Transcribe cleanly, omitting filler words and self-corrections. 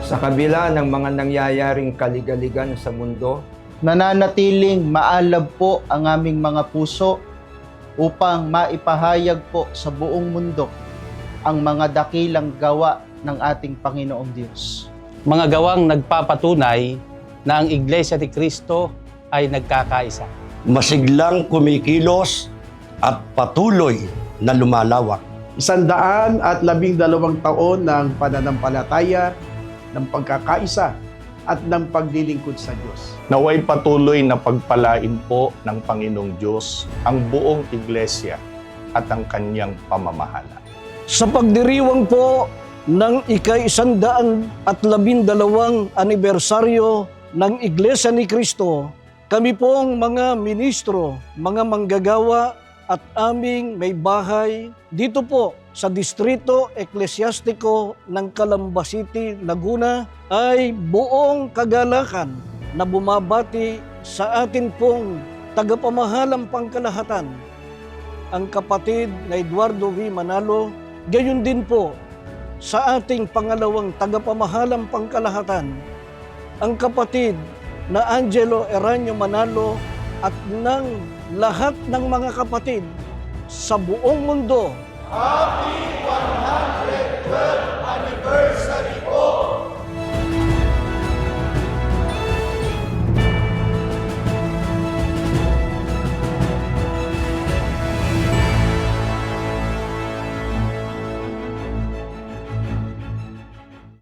Sa kabila ng mga nangyayaring kaligaligan sa mundo, nananatiling maalab po ang aming mga puso upang maipahayag po sa buong mundo ang mga dakilang gawa ng ating Panginoong Diyos. Mga gawang nagpapatunay na ang Iglesia ni Cristo ay nagkakaisa. Masiglang kumikilos at patuloy na lumalawak. 112 taon ng pananampalataya, ng pagkakaisa at ng paglilingkod sa Diyos. Naway patuloy na pagpalain po ng Panginoong Diyos ang buong Iglesia at ang kanyang pamamahala. Sa pagdiriwang po ng ika-112 anibersaryo ng Iglesia ni Cristo, kami pong mga ministro, mga manggagawa at aming may bahay dito po sa Distrito Eklesyastiko ng Calamba City, Laguna ay buong kagalakan na bumabati sa atin pong tagapamahalang pangkalahatan, ang kapatid na Eduardo V. Manalo, gayon din po sa ating pangalawang tagapamahalang pangkalahatan, ang kapatid na Angelo Eranio Manalo at ng lahat ng mga kapatid sa buong mundo. Happy 112th anniversary!